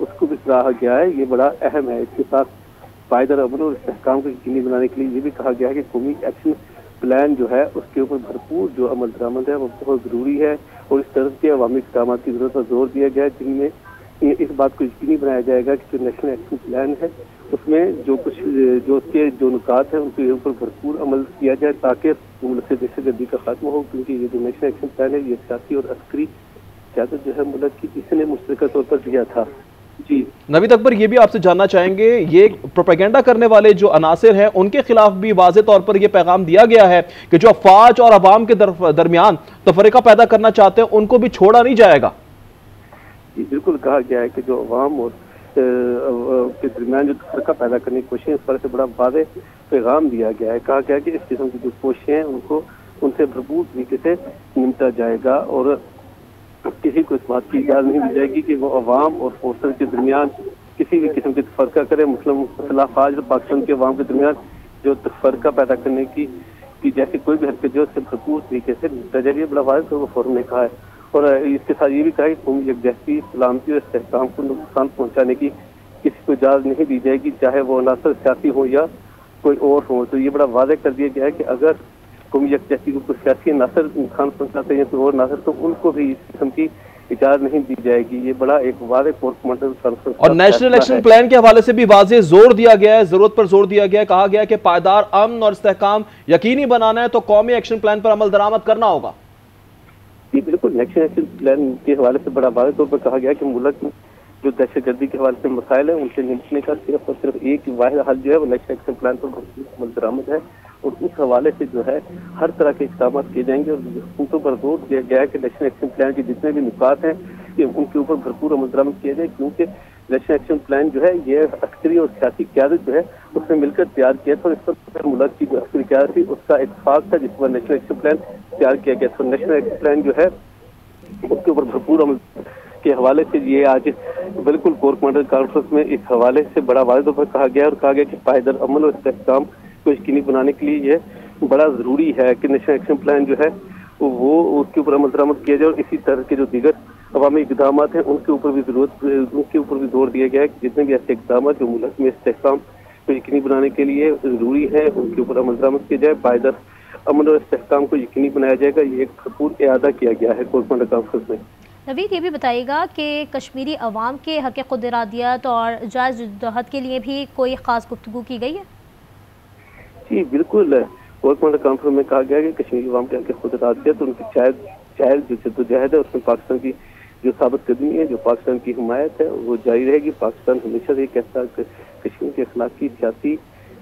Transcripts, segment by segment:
اس کو بھی کہا گیا ہے یہ بڑا اہم ہے۔ اس کے ساتھ پائیدار امن اور استحکام کو یقینی بنانے کے لیے یہ بھی کہا گیا ہے کہ قومی ایکشن پلان جو ہے اس کے اوپر بھرپور جو عمل درآمد ہے وہ بہت ضروری ہے، اور اس طرح کے عوامی اقدامات کی ضرورت پر زور دیا گیا ہے جن میں اس بات کو یقینی بنایا جائے گا کہ جو نیشنل ایکشن پلان ہے اس میں جو اس کے جو نکات ہیں ان کے اوپر بھرپور عمل کیا جائے تاکہ ملک سے دہشت گردی کا خاتمہ ہو، کیونکہ یہ جو نیشنل ایکشن پلان ہے یہ سیاسی اور عسکری قیادت جو ہے ملک کی اس نے مشترکہ طور پر دیا تھا۔ جی نوید اکبر، یہ بھی آپ سے جاننا چاہیں گے، یہ پروپیگنڈا کرنے والے جو عناصر ہیں ان کے خلاف بھی واضح طور پر یہ پیغام دیا گیا ہے کہ جو افواج اور عوام کے درمیان تفرقہ پیدا کرنا چاہتے ہیں ان کو بھی چھوڑا نہیں جائے گا۔ جی بالکل، کہا گیا ہے کہ جو عوام اور کے درمیان جو تفرقہ پیدا کرنے کی کوششیں، اس پر سے بڑا واضح پیغام دیا گیا ہے۔ کہا گیا ہے کہ اس قسم کی جو کوششیں ہیں ان سے بھرپور طریقے سے نمٹا جائے گا، اور کسی کو اس بات کی اجازت نہیں دی جائے گی کہ وہ عوام اور فورسز کے درمیان کسی بھی قسم کی تفرقہ کرے۔ مسلح افواج اور پاکستان کے عوام کے درمیان جو تفرقہ پیدا کرنے کی جیسی کوئی بھی حرکت جو اس سے بھرپور طریقے سے نمٹا جائے گی، بڑا واضح طور پر فورم نے کہا ہے۔ اور اس کے ساتھ یہ بھی کہا کہ قومی یکجہتی، سلامتی اور استحکام کو نقصان پہنچانے کی کسی کو اجازت نہیں دی جائے گی، چاہے وہ عناصر سیاسی ہو یا کوئی اور ہو۔ تو یہ بڑا واضح کر دیا گیا ہے کہ اگر قومی یکجہتی کو کوئی سیاسی عناصر نقصان پہنچاتے ہیں یا کوئی اور عناصر، تو ان کو بھی اس قسم کی اجازت نہیں دی جائے گی۔ یہ بڑا ایک واضح کور کمانڈر کانفرنس اور نیشنل ایکشن پلان کے حوالے سے بھی واضح زور دیا گیا ہے، ضرورت پر زور دیا گیا ہے، کہا گیا ہے کہ پائیدار امن اور استحکام یقینی بنانا ہے تو قومی ایکشن پلان پر عمل درآمد کرنا ہوگا۔ جی بالکل، نیشنل ایکشن پلان کے حوالے سے بڑا واضح طور پر کہا گیا کہ ملک میں جو دہشت گردی کے حوالے سے مسائل ہیں ان سے نمٹنے کا صرف اور صرف ایک واحد حل جو ہے وہ نیشنل ایکشن پلان پر عمل درآمد ہے، اور اس حوالے سے جو ہے ہر طرح کے اقدامات کیے جائیں گے، اور حکومتوں پر زور دیا گیا ہے کہ نیشنل ایکشن پلان کے جتنے بھی نکات ہیں کہ ان کے اوپر بھرپور عمل درآمد کیا جائے، کیونکہ نیشنل ایکشن پلان جو ہے یہ عسکری اور سیاسی قیادت جو ہے اس نے مل کر تیار کیا تھا، اور اس پر ملک کی جو عسکری قیادت تھی اس کا اتفاق تھا جس پر نیشنل ایکشن پلان تیار کیا گیا تھا۔ نیشنل ایکشن پلان جو ہے اس کے اوپر بھرپور عمل کے حوالے سے یہ آج بالکل کور کمانڈر کانفرنس میں اس حوالے سے بڑا واضح طور پر کہا گیا، اور کہا گیا کہ پائیدار امن اور استحکام کو یقینی بنانے کے لیے یہ بڑا ضروری ہے کہ نیشنل ایکشن پلان جو ہے وہ اس کے اوپر عمل درآمد کیا جائے، اور اسی طرح کے جو دیگر عوامی اقدامات ہیں ان کے اوپر بھی زور دیا گیا ہے کہ جتنے بھی ایسے اقدامات جو ملک میں استحکام کو یقینی بنانے کے لیے ضروری ہے ان کے اوپر عمل درآمد کیا جائے، پائیدار امن اور استحکام کو یقینی بنایا جائے گا۔ یہ ایک بھرپور اعادہ کیا گیا ہے کور کمانڈر کانفرنس میں۔ نوید، یہ بھی بتائیے گا کہ کشمیری عوام کے حق خود ارادیت اور جائز جدوجہد کے لیے بھی کوئی خاص گفتگو کی گئی ہے؟ جی بالکل، کور کمانڈر کانفرنس میں کہا گیا کہ کشمیری عوام کے حق خود ارادیت اور ان کی جائز جو جدوجہد ہے اس میں پاکستان کی جو ثابت قدمی ہے، جو پاکستان کی حمایت ہے وہ جاری رہے گی۔ پاکستان ہمیشہ سے یہ کہتا ہے کہ کشمیر کے اخلاقی سیاسی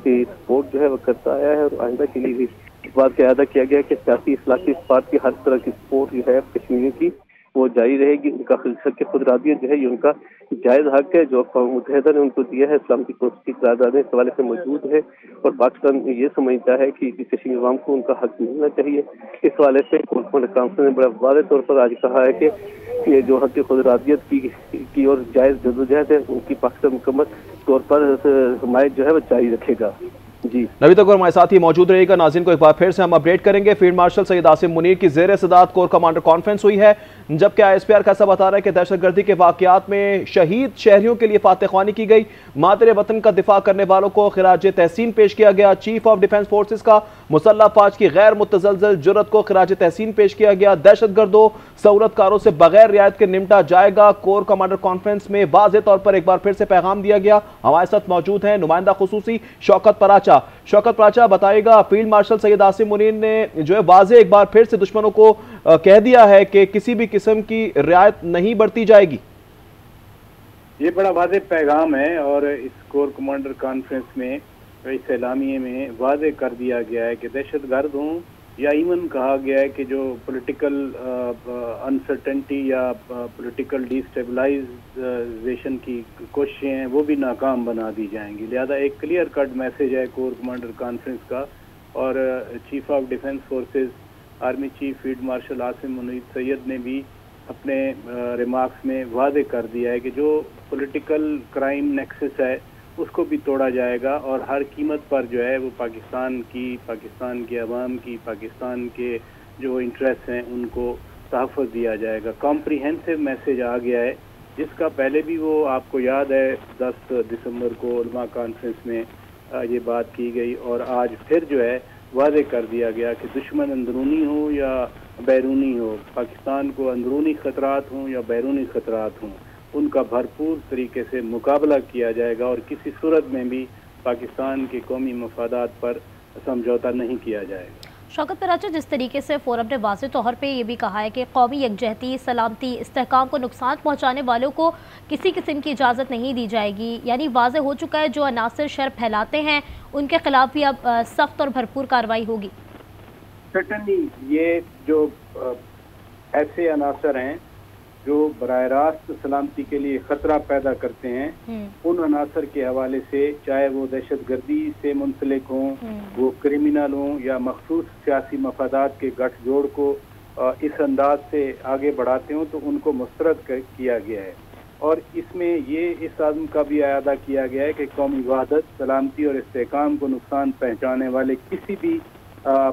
سپورٹ جو ہے وہ کرتا آیا ہے، اور آئندہ کے لیے بھی اس بات کا اعادہ کیا گیا کہ سیاسی اخلاقی سپورٹ کی ہر طرح کی سپورٹ جو ہے کشمیریوں کی وہ جاری رہے گی۔ ان کا حق خود ارادیت جو ہے یہ ان کا جائز حق ہے جو اقوام متحدہ نے ان کو دیا ہے، اسلام کی کونسل کی قراردادیں اس حوالے سے موجود ہے، اور پاکستان یہ سمجھتا ہے کہ کشمیر عوام کو ان کا حق ملنا چاہیے۔ اس حوالے سے کور کمانڈر کانفرنس نے بڑا واضح طور پر آج کہا ہے کہ یہ جو حق خود ارادیت کی اور جائز جدوجہد ہے ان کی پاکستان مکمل طور پر حمایت جو ہے وہ جاری رکھے گا۔ جی نوید اکبر ہمارے ساتھ ہی موجود رہے گا۔ ناظرین کو ایک بار پھر سے ہم اپڈیٹ کریں گے، فیلڈ مارشل سید عاصم منیر کی زیر صدارت کور کمانڈر کانفرنس ہوئی ہے، جبکہ ISPR کا ایسا بتا رہا ہے کہ دہشت گردی کے واقعات میں شہید شہریوں کے لیے فاتح خوانی کی گئی، مادر وطن کا دفاع کرنے والوں کو خراج تحسین پیش کیا گیا، چیف آف ڈیفنس فورسز کا مسلح افواج کی غیر متزلزل جرت کو خراج تحسین پیش کیا گیا، دہشت گردوں سہولت کاروں سے بغیر رعایت کے نمٹا جائے گا۔ کور کمانڈر کانفرنس میں واضح طور پر ایک بار پھر سے پیغام دیا گیا۔ ہمارے ساتھ موجود ہیں نمائندہ خصوصی شوکت پراچا۔ شوکت پراچا، بتائے گا فیلڈ مارشل سید عاصم منیر نے جو ہے واضح ایک بار پھر سے دشمنوں کو کہہ دیا ہے کہ کسی بھی قسم کی رعایت نہیں برتی جائے گی۔ یہ بڑا واضح پیغام ہے، اور اس کور کمانڈر کانفرنس میں اس اعلامیے میں واضح کر دیا گیا ہے کہ دہشت گرد ہوں یا ایون کہا گیا ہے کہ جو پولیٹیکل انسرٹنٹی یا پولیٹیکل ڈیسٹیبلائزیشن کی کوششیں ہیں وہ بھی ناکام بنا دی جائیں گی۔ لہذا ایک کلیئر کٹ میسج ہے کور کمانڈر کانفرنس کا، اور chief of defence forces army chief field marshal Asim Munir Syed نے بھی اپنے ریمارکس میں واضح کر دیا ہے کہ جو پولیٹیکل کرائم نیکسس ہے اس کو بھی توڑا جائے گا، اور ہر قیمت پر جو ہے وہ پاکستان کے عوام کی، پاکستان کے جو انٹرسٹ ہیں ان کو تحفظ دیا جائے گا۔ کمپریہنسو میسج آ گیا ہے جس کا پہلے بھی وہ آپ کو یاد ہے 10 دسمبر کو علماء کانفرنس میں یہ بات کی گئی، اور آج پھر جو ہے واضح کر دیا گیا کہ دشمن اندرونی ہو یا بیرونی ہو، پاکستان کو اندرونی خطرات ہوں یا بیرونی خطرات ہوں، ان کا بھرپور طریقے سے مقابلہ کیا جائے گا، اور کسی صورت میں بھی پاکستان کے قومی مفادات پر سمجھوتہ نہیں کیا جائے گا۔ شوکت پراچا، جس طریقے سے فورم نے واضح طور پہ یہ بھی کہا ہے کہ قومی یکجہتی، سلامتی، استحکام کو نقصان پہنچانے والوں کو کسی قسم کی اجازت نہیں دی جائے گی، یعنی واضح ہو چکا ہے جو عناصر شر پھیلاتے ہیں ان کے خلاف بھی اب سخت اور بھرپور کارروائی ہوگی۔ سرٹنلی یہ جو ایسے عناصر ہیں جو براہ راست سلامتی کے لیے خطرہ پیدا کرتے ہیں، ان عناصر کے حوالے سے چاہے وہ دہشت گردی سے منسلک ہوں، وہ کرمنل ہوں یا مخصوص سیاسی مفادات کے گٹھ جوڑ کو اس انداز سے آگے بڑھاتے ہوں، تو ان کو مسترد کیا گیا ہے۔ اور اس میں یہ اس عزم کا بھی اعادہ کیا گیا ہے کہ قومی وحدت، سلامتی اور استحکام کو نقصان پہنچانے والے کسی بھی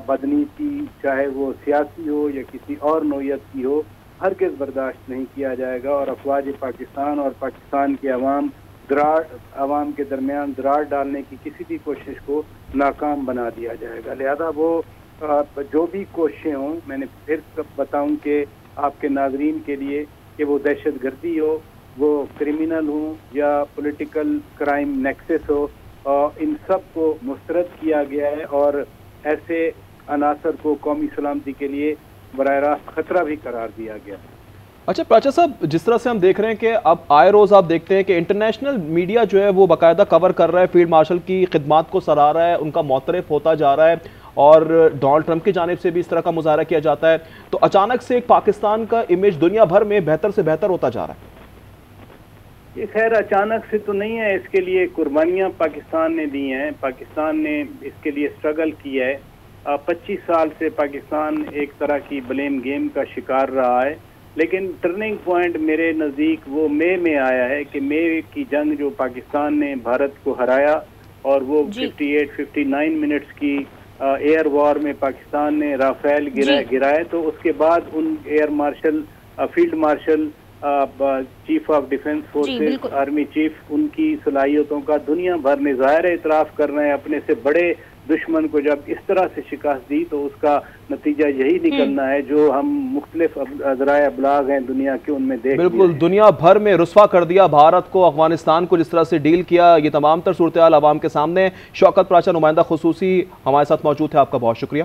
بدنیتی، چاہے وہ سیاسی ہو یا کسی اور نوعیت کی ہو، ہرگز برداشت نہیں کیا جائے گا، اور افواج پاکستان اور پاکستان کے عوام کے درمیان دراڑ ڈالنے کی کسی بھی کوشش کو ناکام بنا دیا جائے گا۔ لہذا وہ جو بھی کوششیں ہوں، میں نے پھر بتاؤں کہ آپ کے ناظرین کے لیے، کہ وہ دہشت گردی ہو، وہ کرمنل ہوں یا پولیٹیکل کرائم نیکسس ہو، ان سب کو مسترد کیا گیا ہے، اور ایسے عناصر کو قومی سلامتی کے لیے براہ راست خطرہ بھی قرار دیا گیا۔ اچھا پراچا صاحب، جس طرح سے ہم دیکھ رہے ہیں کہ اب آئے روز آپ دیکھتے ہیں کہ انٹرنیشنل میڈیا جو ہے وہ باقاعدہ کور کر رہا ہے، فیلڈ مارشل کی خدمات کو سراہ رہا ہے، ان کا معترف ہوتا جا رہا ہے، اور ڈونلڈ ٹرمپ کی جانب سے بھی اس طرح کا مظاہرہ کیا جاتا ہے، تو اچانک سے ایک پاکستان کا امیج دنیا بھر میں بہتر سے بہتر ہوتا جا رہا ہے۔ یہ خیر اچانک سے تو نہیں ہے، اس کے لیے قربانیاں پاکستان نے دی ہیں، پاکستان نے اس کے لیے اسٹرگل کی ہے۔ 25 سال سے پاکستان ایک طرح کی بلیم گیم کا شکار رہا ہے، لیکن ٹرننگ پوائنٹ میرے نزدیک وہ مئی میں آیا ہے کہ مئی کی جنگ جو پاکستان نے بھارت کو ہرایا، اور وہ 58-59 منٹس کی ایئر وار میں پاکستان نے رافیل گرائے، تو اس کے بعد ان air marshal, field marshal, chief of defence forces, army chief, ان کی صلاحیتوں کا دنیا بھر نے ظاہر اعتراف کر رہے ہیں۔ اپنے سے بڑے دشمن کو جب اس طرح سے شکست دی تو اس کا نتیجہ یہی نکلنا ہے جو ہم مختلف ذرائع ابلاغ ہیں دنیا کے، ان میں دیکھ بالکل دنیا بھر میں رسوا کر دیا بھارت کو، افغانستان کو جس طرح سے ڈیل کیا، یہ تمام تر صورتحال عوام کے سامنے۔ شوکت پراچا، نمائندہ خصوصی، ہمارے ساتھ موجود ہے، آپ کا بہت شکریہ۔